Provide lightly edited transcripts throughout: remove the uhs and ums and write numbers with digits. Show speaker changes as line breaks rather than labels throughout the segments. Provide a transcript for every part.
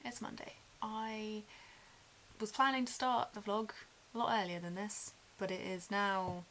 It's Monday. I was planning to start the vlog a lot earlier than this, but it is now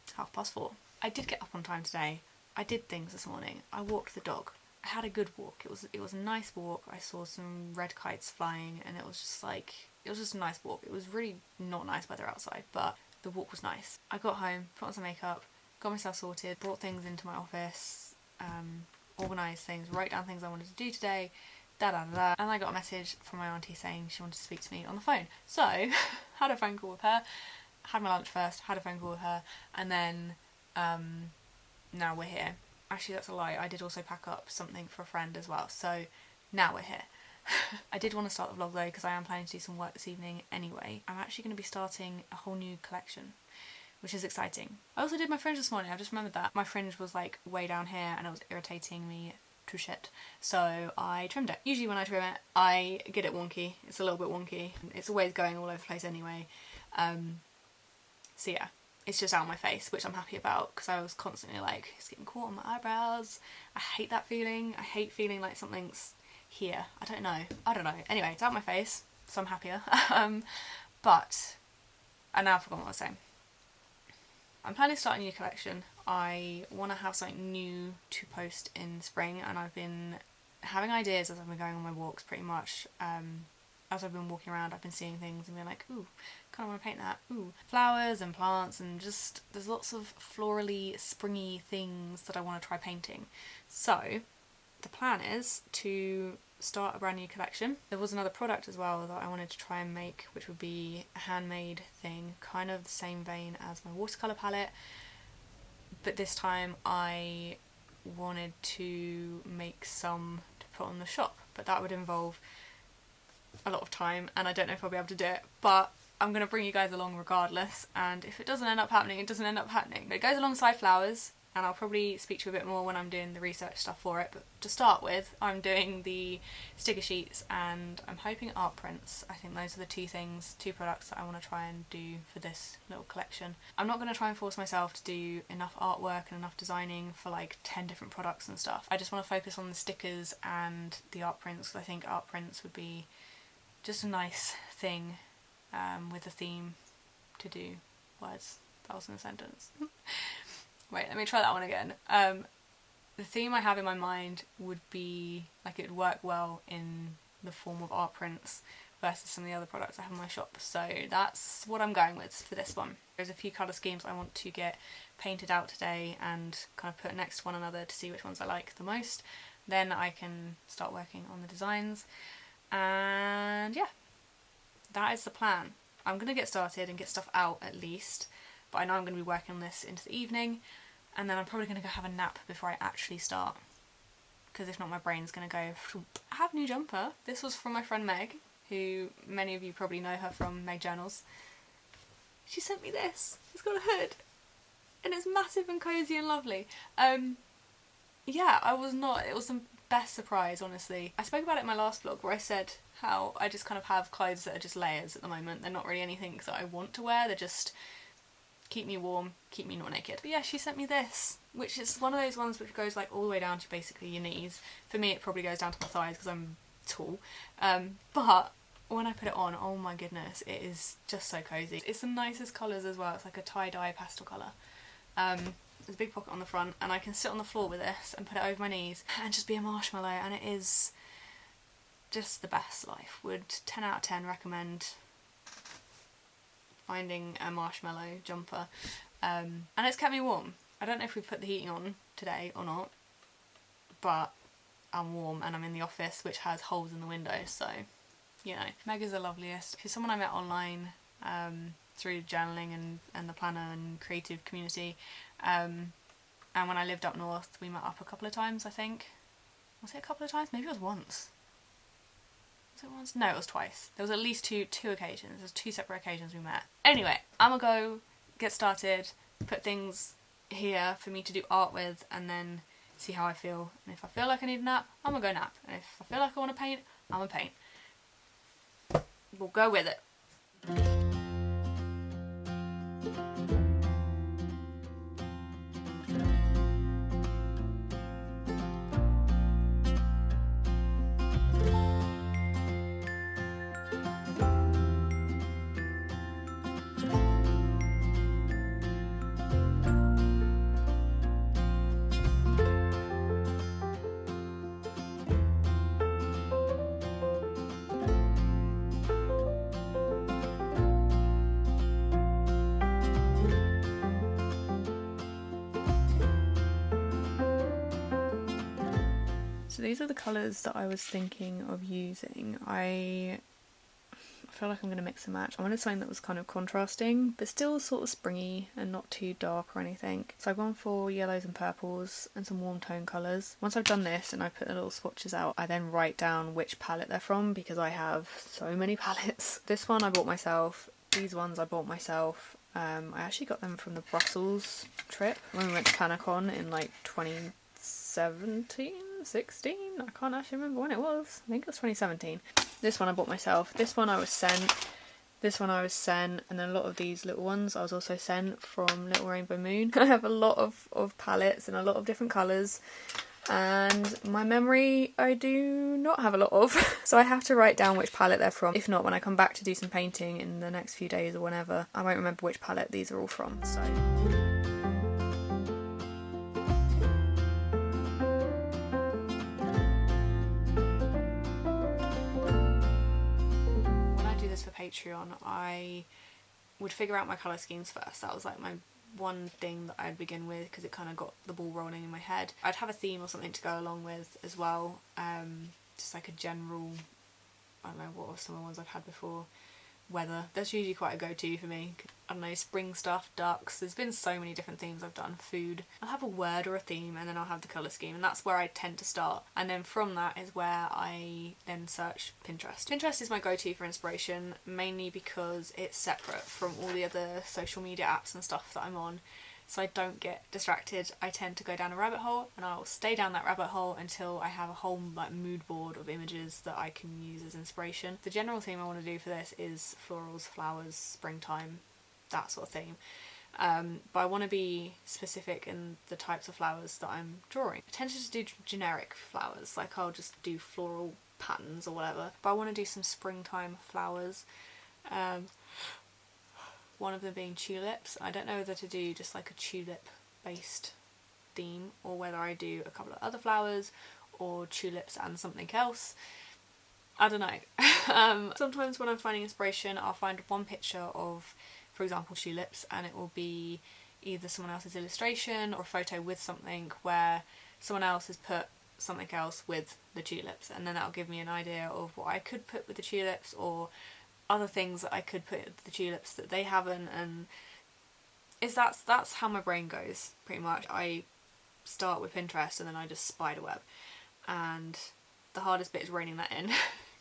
4:30. I did get up on time today. I did things this morning. I walked the dog. I had a good walk. It was a nice walk. I saw some red kites flying and it was just a nice walk. It was really not nice weather outside, but the walk was nice. I got home, put on some makeup, got myself sorted, brought things into my office, organised things, wrote down things I wanted to do today, and I got a message from my auntie saying she wanted to speak to me on the phone. So, had a phone call with her, had my lunch first, had a phone call with her, and then now we're here. Actually, that's a lie. I did also pack up something for a friend as well, so now we're here. I did want to start the vlog though because I am planning to do some work this evening anyway. I'm actually going to be starting a whole new collection, which is exciting. I also did my fringe this morning. I just remembered that. My fringe was like way down here and it was irritating me to shit, so I trimmed it. Usually when I trim it, I get it wonky. It's a little bit wonky. It's always going all over the place anyway. So yeah, it's just out of my face, which I'm happy about because I was constantly like, it's getting caught on my eyebrows. I hate that feeling. I hate feeling like something's here. I don't know. Anyway, it's out of my face, so I'm happier. But I now forgot what I was saying. I'm planning to start a new collection. I want to have something new to post in spring, and I've been having ideas as I've been going on my walks pretty much. As I've been walking around, I've been seeing things and being like, ooh, kind of want to paint that. Ooh, flowers and plants and just, there's lots of florally, springy things that I want to try painting. So the plan is to start a brand new collection. There was another product as well that I wanted to try and make, which would be a handmade thing, kind of the same vein as my watercolour palette, but this time I wanted to make some to put on the shop, but that would involve a lot of time and I don't know if I'll be able to do it, but I'm going to bring you guys along regardless, and if it doesn't end up happening, it doesn't end up happening. But it goes alongside flowers, and I'll probably speak to you a bit more when I'm doing the research stuff for it, but to start with, I'm doing the sticker sheets and I'm hoping art prints. I think those are the two products that I want to try and do for this little collection. I'm not going to try and force myself to do enough artwork and enough designing for like 10 different products and stuff. I just want to focus on the stickers and the art prints, because I think art prints would be just a nice thing with a theme to do. Words, that was in a sentence. Wait, let me try that one again. The theme I have in my mind would be, like, it would work well in the form of art prints versus some of the other products I have in my shop. So that's what I'm going with for this one. There's a few colour schemes I want to get painted out today and kind of put next to one another to see which ones I like the most. Then I can start working on the designs. And yeah, that is the plan. I'm going to get started and get stuff out at least, but I know I'm going to be working on this into the evening, and then I'm probably going to go have a nap before I actually start, because if not my brain's going to go, I have a new jumper. This was from my friend Meg, who many of you probably know her from Meg Journals. She sent me this. It's got a hood and it's massive and cosy and lovely. Yeah, it was the best surprise, honestly. I spoke about it in my last vlog where I said how I just kind of have clothes that are just layers at the moment. They're not really anything that I want to wear, they're just keep me warm, keep me not naked. But yeah, she sent me this, which is one of those ones which goes like all the way down to basically your knees. For me it probably goes down to my thighs because I'm tall, but when I put it on, oh my goodness, it is just so cozy. It's the nicest colours as well. It's like a tie-dye pastel colour. There's a big pocket on the front and I can sit on the floor with this and put it over my knees and just be a marshmallow, and it is just the best life. Would 10 out of 10 recommend finding a marshmallow jumper, and it's kept me warm. I don't know if we put the heating on today or not, but I'm warm and I'm in the office which has holes in the windows, so you know. Meg is the loveliest. She's someone I met online through journaling and the planner and creative community, and when I lived up north we met up a couple of times, I think. Was it a couple of times? Maybe it was once. Was it once? No, it was twice. There was at least two occasions. There was 2 separate occasions we met. Anyway, I'm gonna go get started, put things here for me to do art with, and then see how I feel. And if I feel like I need a nap, I'm gonna go nap. And if I feel like I want to paint, I'm gonna paint. We'll go with it. So these are the colours that I was thinking of using. I feel like I'm going to mix and match. I wanted something that was kind of contrasting, but still sort of springy and not too dark or anything. So I've gone for yellows and purples and some warm tone colours. Once I've done this and I put the little swatches out, I then write down which palette they're from because I have so many palettes. This one I bought myself. These ones I bought myself. I actually got them from the Brussels trip when we went to Panacon in like 2017, 16? I can't actually remember when it was. I think it was 2017. This one I bought myself. This one I was sent. This one I was sent. And then a lot of these little ones I was also sent from Little Rainbow Moon. I have a lot of palettes and a lot of different colours. And my memory I do not have a lot of. So I have to write down which palette they're from. If not, when I come back to do some painting in the next few days or whenever, I won't remember which palette these are all from. So... for Patreon, I would figure out my colour schemes first. That was like my one thing that I'd begin with because it kind of got the ball rolling in my head. I'd have a theme or something to go along with as well, just like a general, I don't know, what were some of the ones I've had before? Weather. That's usually quite a go-to for me. I don't know, spring stuff, ducks. There's been so many different themes I've done. Food. I'll have a word or a theme and then I'll have the colour scheme, and that's where I tend to start. And then from that is where I then search Pinterest. Pinterest is my go-to for inspiration, mainly because it's separate from all the other social media apps and stuff that I'm on. So I don't get distracted. I tend to go down a rabbit hole and I'll stay down that rabbit hole until I have a whole like mood board of images that I can use as inspiration. The general theme I want to do for this is florals, flowers, springtime, that sort of theme. But I want to be specific in the types of flowers that I'm drawing. I tend to just do generic flowers, like I'll just do floral patterns or whatever. But I want to do some springtime flowers. One of them being tulips. I don't know whether to do just like a tulip based theme or whether I do a couple of other flowers or tulips and something else. I don't know. Sometimes when I'm finding inspiration I'll find one picture of, for example, tulips, and it will be either someone else's illustration or a photo with something where someone else has put something else with the tulips, and then that'll give me an idea of what I could put with the tulips or other things that I could put with the tulips that they haven't. And that's how my brain goes pretty much. I start with Pinterest and then I just spiderweb, and the hardest bit is reining that in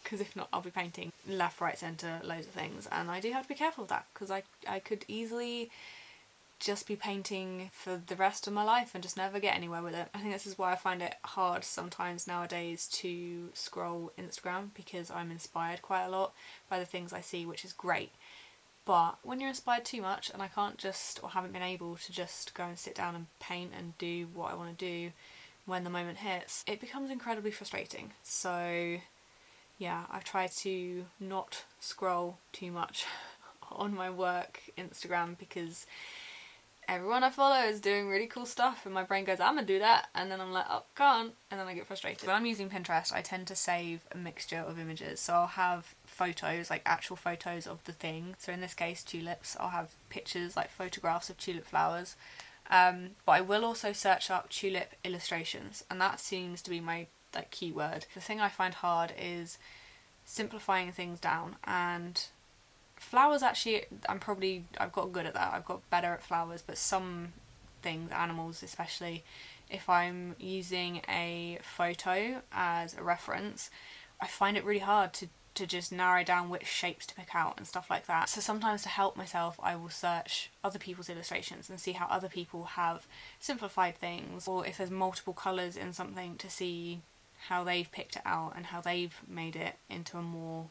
because if not I'll be painting left, right, centre, loads of things, and I do have to be careful of that because I could easily just be painting for the rest of my life and just never get anywhere with it. I think this is why I find it hard sometimes nowadays to scroll Instagram, because I'm inspired quite a lot by the things I see, which is great. But when you're inspired too much and I can't just, or haven't been able to just go and sit down and paint and do what I want to do when the moment hits, it becomes incredibly frustrating. So yeah, I've tried to not scroll too much on my work Instagram because everyone I follow is doing really cool stuff and my brain goes, I'm gonna do that, and then I'm like, oh, can't, and then I get frustrated. When I'm using Pinterest I tend to save a mixture of images, so I'll have photos, like actual photos of the thing, so in this case tulips. I'll have pictures, like photographs of tulip flowers, but I will also search up tulip illustrations, and that seems to be my like keyword. The thing I find hard is simplifying things down, and flowers actually, I've got good at that. I've got better at flowers, but some things, animals especially, if I'm using a photo as a reference, I find it really hard to just narrow down which shapes to pick out and stuff like that. So sometimes to help myself I will search other people's illustrations and see how other people have simplified things, or if there's multiple colours in something, to see how they've picked it out and how they've made it into a more,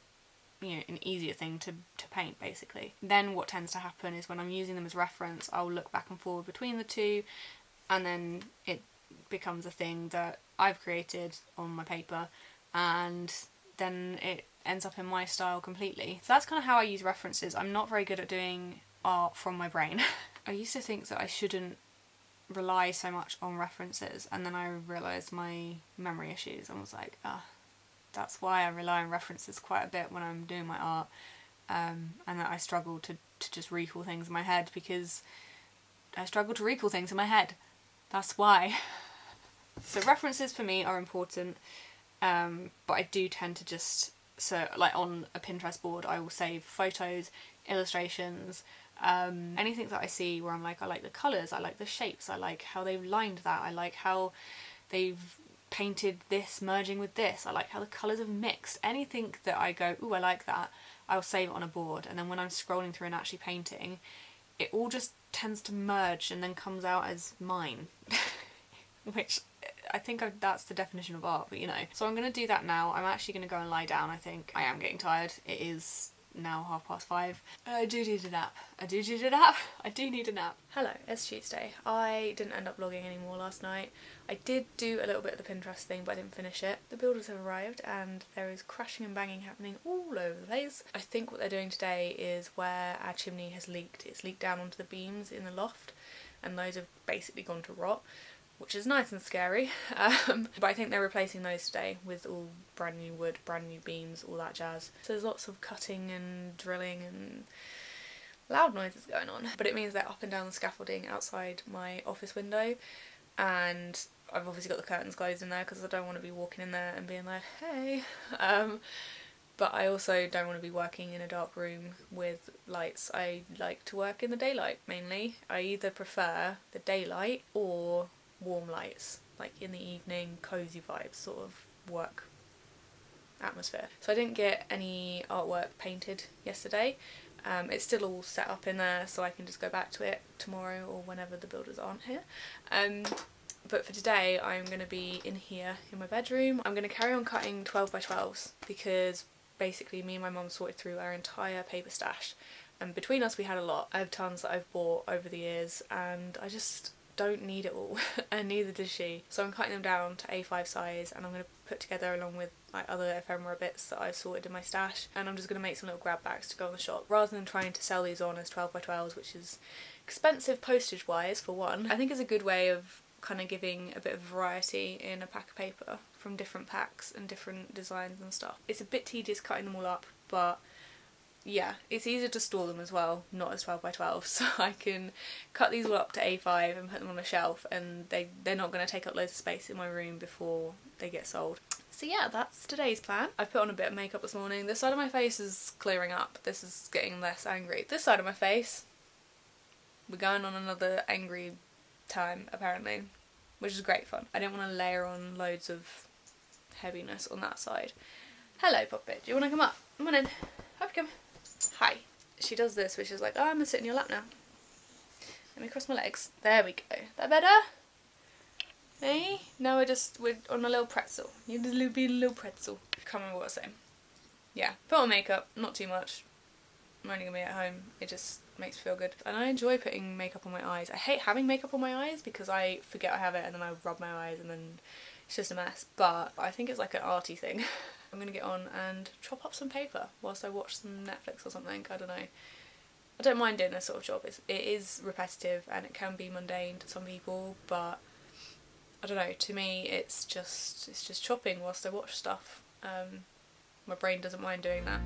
you know, an easier thing to paint basically. Then what tends to happen is when I'm using them as reference, I'll look back and forward between the two, and then it becomes a thing that I've created on my paper, and then it ends up in my style completely. So that's kind of how I use references. I'm not very good at doing art from my brain. I used to think that I shouldn't rely so much on references, and then I realised my memory issues and was like, that's why I rely on references quite a bit when I'm doing my art, and that I struggle to just recall things in my head, because I struggle to recall things in my head. That's why. So references for me are important. but I do tend to just, so like on a Pinterest board I will save photos, illustrations, anything that I see where I'm like, I like the colours, I like the shapes, I like how they've lined that, I like how they've painted this merging with this, I like how the colours have mixed. Anything that I go, ooh, I like that, I'll save it on a board, and then when I'm scrolling through and actually painting, it all just tends to merge and then comes out as mine. Which I think that's the definition of art, but you know. So I'm going to do that now. I'm actually going to go and lie down, I think. I am getting tired. It is now 5:30. I do need a nap. I do need a nap. Hello, it's Tuesday. I didn't end up vlogging anymore last night. I did do a little bit of the Pinterest thing, but I didn't finish it. The builders have arrived and there is crashing and banging happening all over the place. I think what they're doing today is where our chimney has leaked. It's leaked down onto the beams in the loft and those have basically gone to rot, which is nice and scary. But I think they're replacing those today with all brand new wood, brand new beams, all that jazz. So there's lots of cutting and drilling and loud noises going on. But it means they're up and down the scaffolding outside my office window, and I've obviously got the curtains closed in there because I don't want to be walking in there and being like, hey. But I also don't want to be working in a dark room with lights. I like to work in the daylight mainly. I either prefer the daylight or warm lights, like in the evening, cosy vibes sort of work atmosphere. So I didn't get any artwork painted yesterday. It's still all set up in there so I can just go back to it tomorrow or whenever the builders aren't here. But for today I'm going to be in here in my bedroom. I'm going to carry on cutting 12x12s because basically me and my mum sorted through our entire paper stash, and between us we had a lot. I have tons that I've bought over the years and I just don't need it all and neither does she. So I'm cutting them down to A5 size and I'm going to put together along with like other ephemera bits that I've sorted in my stash, and I'm just going to make some little grab bags to go in the shop rather than trying to sell these on as 12x12s, which is expensive postage wise for one. I think it's a good way of kind of giving a bit of variety in a pack of paper from different packs and different designs and stuff. It's a bit tedious cutting them all up, but yeah, it's easier to store them as well, not as 12x12, so I can cut these all up to A5 and put them on a shelf, and they're not going to take up loads of space in my room before they get sold. So yeah, that's today's plan. I put on a bit of makeup this morning. This side of my face is clearing up. This is getting less angry. This side of my face, we're going on another angry time apparently, which is great fun. I didn't want to layer on loads of heaviness on that side. Hello Puppet, do you want to come up? Come on in. Up you come. Hi. She does this, which is like, oh, I'm gonna sit in your lap now. Let me cross my legs. There we go. That better? Hey? Now we're on a little pretzel. You're a little pretzel. Can't remember what I was saying. Yeah, put on makeup, not too much. I'm only gonna be at home. It just makes me feel good. And I enjoy putting makeup on my eyes. I hate having makeup on my eyes because I forget I have it and then I rub my eyes and then it's just a mess. But I think it's like an arty thing. I'm gonna get on and chop up some paper whilst I watch some Netflix or something. I don't know. I don't mind doing this sort of job. It is repetitive and it can be mundane to some people, but I don't know, to me it's just chopping whilst I watch stuff. My brain doesn't mind doing that.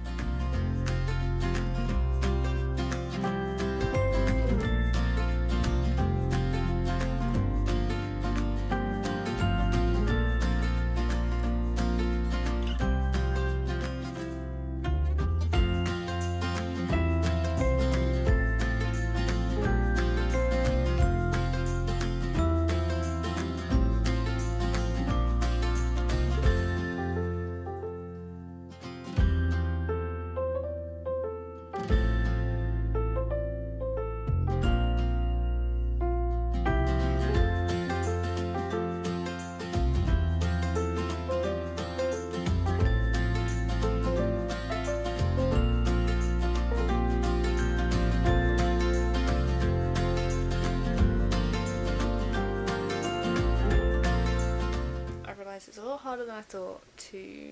It's a lot harder than I thought to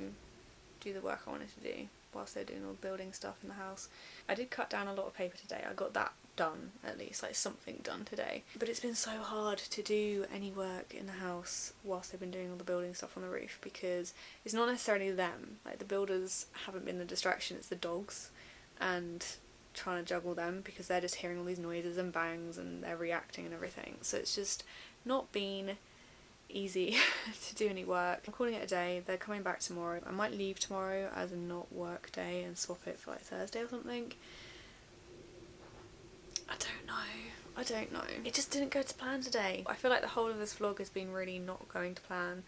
do the work I wanted to do whilst they're doing all the building stuff in the house. I did cut down a lot of paper today. I got that done, at least, like something done today. But it's been so hard to do any work in the house whilst they've been doing all the building stuff on the roof, because it's not necessarily them. Like, the builders haven't been the distraction, it's the dogs, and trying to juggle them because they're just hearing all these noises and bangs and they're reacting and everything. So it's just not been easy to do any work. I'm calling it a day. They're coming back tomorrow. I might leave tomorrow as a not work day and swap it for like Thursday or something. I don't know. It just didn't go to plan today. I feel like the whole of this vlog has been really not going to plan,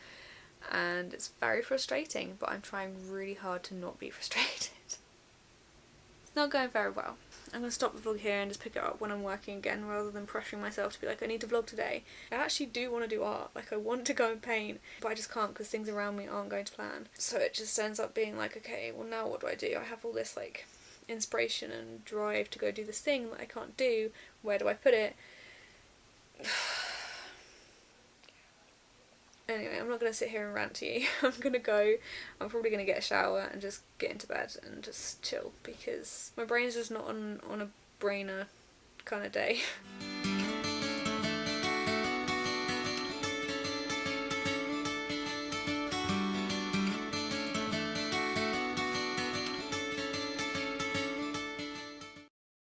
and it's very frustrating, but I'm trying really hard to not be frustrated. It's not going very well. I'm going to stop the vlog here and just pick it up when I'm working again, rather than pressuring myself to be like, I need to vlog today. I actually do want to do art, like I want to go and paint, but I just can't because things around me aren't going to plan. So it just ends up being like, okay, well now what do? I have all this like inspiration and drive to go do this thing that I can't do. Where do I put it? Anyway, I'm not going to sit here and rant to you. I'm going to go. I'm probably going to get a shower and just get into bed and just chill because my brain's just not on a brainer kind of day.